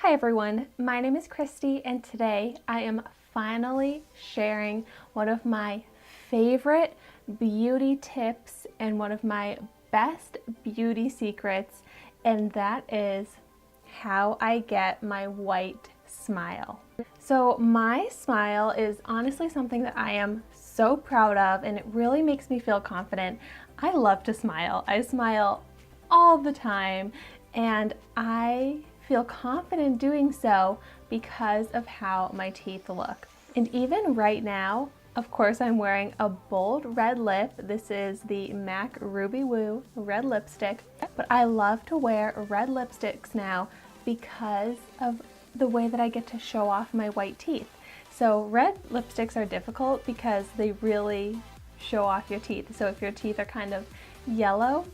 Hi everyone, my name is Christy and today I am finally sharing one of my favorite beauty tips and one of my best beauty secrets, and that is how I get my white smile. So my smile is honestly something that I am so proud of, and it really makes me feel confident. I love to smile. I smile all the time, and I feel confident doing so because of how my teeth look. And even right now, of course, I'm wearing a bold red lip. This is the MAC Ruby Woo red lipstick, but I love to wear red lipsticks now because of the way that I get to show off my white teeth. So red lipsticks are difficult because they really show off your teeth. So if your teeth are kind of yellow,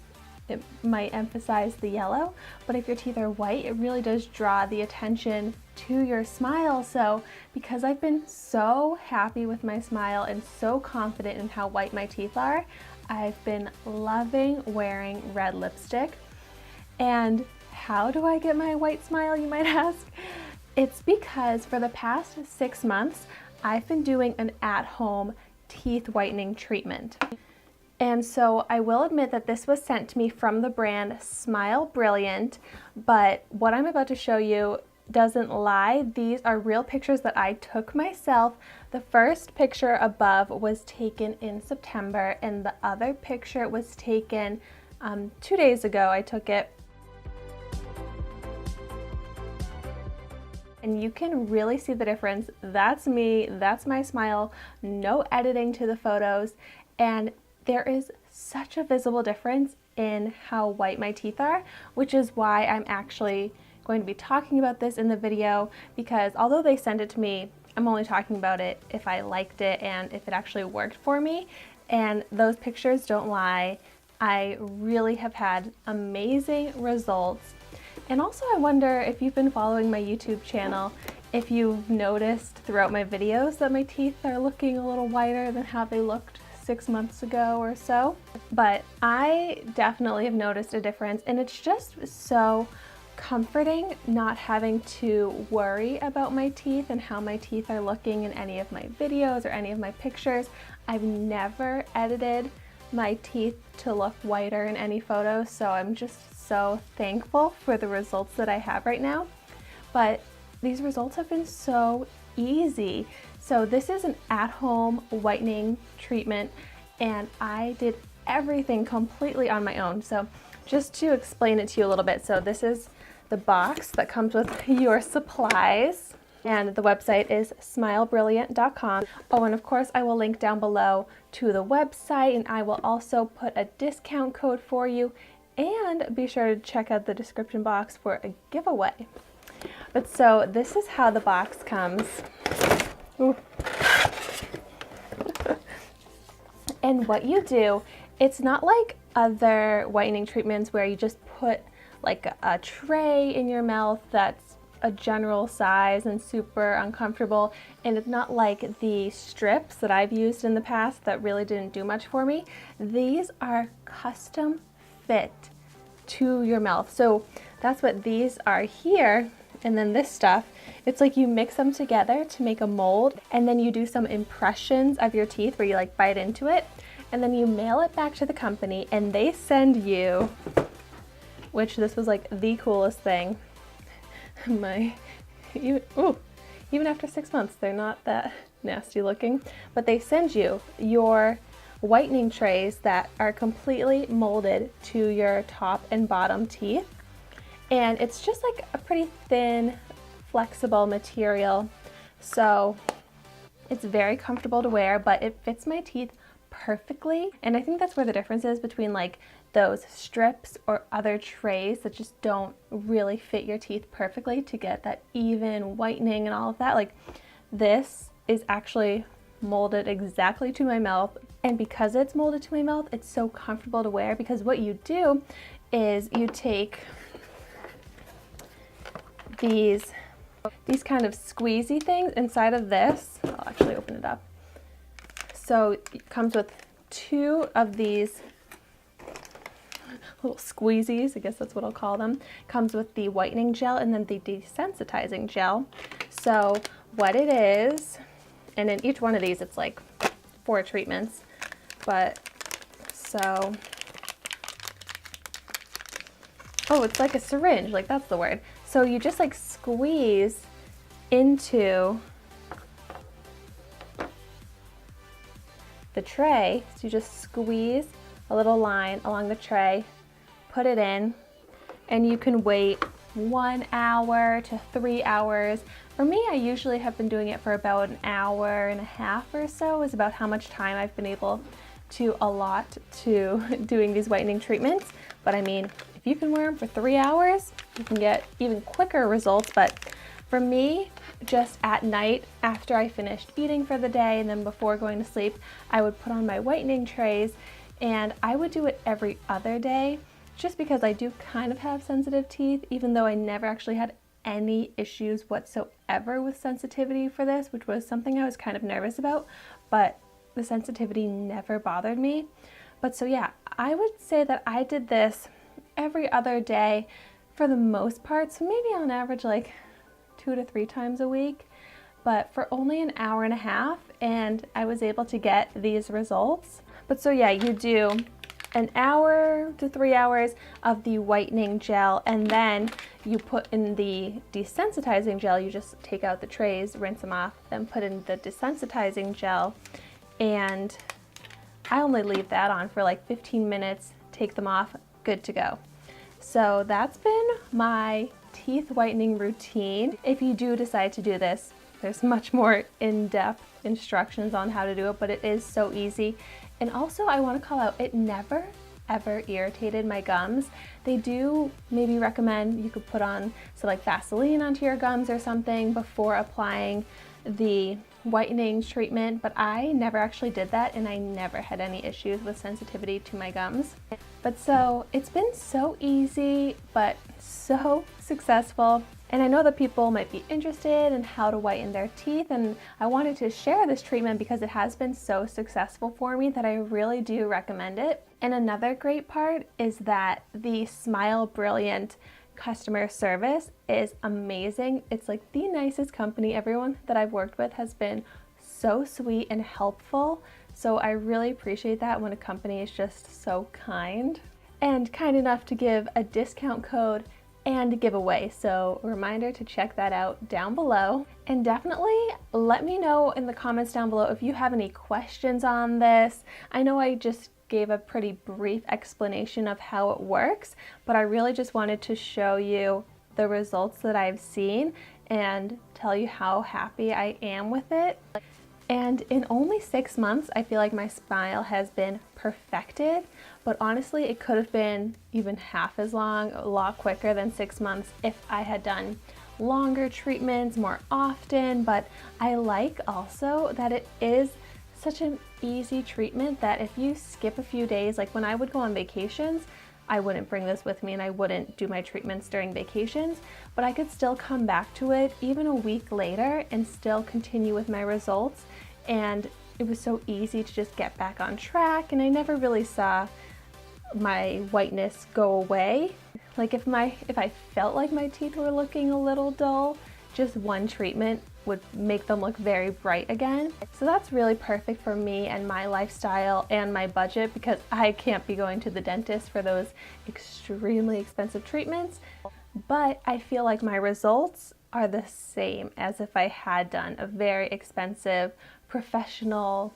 it might emphasize the yellow, but if your teeth are white, it really does draw the attention to your smile. So because I've been so happy with my smile and so confident in how white my teeth are, I've been loving wearing red lipstick. And how do I get my white smile, you might ask? It's because for the past 6 months, I've been doing an at-home teeth whitening treatment. And so I will admit that this was sent to me from the brand Smile Brilliant, but what I'm about to show you doesn't lie. These are real pictures that I took myself. The first picture above was taken in September, and the other picture was taken 2 days ago. I took it. And you can really see the difference. That's me, that's my smile, no editing to the photos, and there is such a visible difference in how white my teeth are, which is why I'm actually going to be talking about this in the video, because although they sent it to me, I'm only talking about it if I liked it and if it actually worked for me, and those pictures don't lie. I really have had amazing results. And also I wonder if you've been following my YouTube channel, if you've noticed throughout my videos that my teeth are looking a little whiter than how they looked 6 months ago or so. But I definitely have noticed a difference, and it's just so comforting not having to worry about my teeth and how my teeth are looking in any of my videos or any of my pictures. I've never edited my teeth to look whiter in any photos, so I'm just so thankful for the results that I have right now. But these results have been so easy. So this is an at-home whitening treatment, and I did everything completely on my own. So just to explain it to you a little bit, so this is the box that comes with your supplies, and the website is smilebrilliant.com. Oh, and of course I will link down below to the website, and I will also put a discount code for you, and be sure to check out the description box for a giveaway. But so this is how the box comes. Ooh. And what you do, it's not like other whitening treatments where you just put like a tray in your mouth that's a general size and super uncomfortable, and it's not like the strips that I've used in the past that really didn't do much for me. These are custom fit to your mouth. So that's what these are here. And then this stuff, it's like you mix them together to make a mold, and then you do some impressions of your teeth where you like bite into it, and then you mail it back to the company, and they send you, which this was like the coolest thing. Even after 6 months, they're not that nasty looking, but they send you your whitening trays that are completely molded to your top and bottom teeth. And it's just like a pretty thin, flexible material. So it's very comfortable to wear, but it fits my teeth perfectly. And I think that's where the difference is between like those strips or other trays that just don't really fit your teeth perfectly to get that even whitening and all of that. Like this is actually molded exactly to my mouth. And because it's molded to my mouth, it's so comfortable to wear, because what you do is you take these kind of squeezy things inside of this. I'll actually open it up. So it comes with 2 of these little squeezies, I guess that's what I'll call them. Comes with the whitening gel and then the desensitizing gel. So what it is, and in each one of these it's like 4 treatments, but so, oh, it's like a syringe, like that's the word. So you just like squeeze into the tray. So you just squeeze a little line along the tray, put it in, and you can wait 1 hour to 3 hours. For me, I usually have been doing it for about an hour and a half or so, is about how much time I've been able to allot to doing these whitening treatments. But I mean, if you can wear them for 3 hours, you can get even quicker results. But for me, just at night after I finished eating for the day and then before going to sleep, I would put on my whitening trays, and I would do it every other day just because I do kind of have sensitive teeth, even though I never actually had any issues whatsoever with sensitivity for this, which was something I was kind of nervous about, but the sensitivity never bothered me. But so yeah, I would say that I did this every other day for the most part, so maybe on average like 2 to 3 times a week, but for only an hour and a half, and I was able to get these results. But so yeah, you do an hour to 3 hours of the whitening gel, and then you put in the desensitizing gel. You just take out the trays, rinse them off, then put in the desensitizing gel, and I only leave that on for like 15 minutes, take them off, good to go. So that's been my teeth whitening routine. If you do decide to do this, there's much more in-depth instructions on how to do it, but it is so easy. And also I want to call out, it never ever irritated my gums. They do maybe recommend you could put on like Vaseline onto your gums or something before applying the whitening treatment, but I never actually did that, and I never had any issues with sensitivity to my gums. But so it's been so easy but so successful, and I know that people might be interested in how to whiten their teeth, and I wanted to share this treatment because it has been so successful for me that I really do recommend it. And another great part is that the Smile Brilliant customer service is amazing. It's like the nicest company. Everyone that I've worked with has been so sweet and helpful. So I really appreciate that when a company is just so kind and kind enough to give a discount code and a giveaway. So a reminder to check that out down below. And definitely let me know in the comments down below if you have any questions on this. I know I just gave a pretty brief explanation of how it works, but I really just wanted to show you the results that I've seen and tell you how happy I am with it. And in only 6 months, I feel like my smile has been perfected, but honestly, it could have been even half as long, a lot quicker than 6 months if I had done longer treatments more often. But I like also that it is such an easy treatment that if you skip a few days, like when I would go on vacations, I wouldn't bring this with me and I wouldn't do my treatments during vacations, but I could still come back to it even a week later and still continue with my results. And it was so easy to just get back on track, and I never really saw my whiteness go away. Like if I felt like my teeth were looking a little dull, just one treatment would make them look very bright again. So that's really perfect for me and my lifestyle and my budget, because I can't be going to the dentist for those extremely expensive treatments. But I feel like my results are the same as if I had done a very expensive professional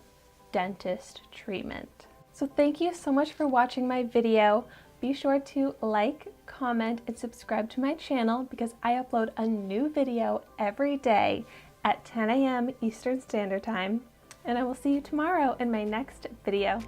dentist treatment. So thank you so much for watching my video. Be sure to like, comment, and subscribe to my channel because I upload a new video every day at 10 a.m. Eastern Standard Time. And I will see you tomorrow in my next video.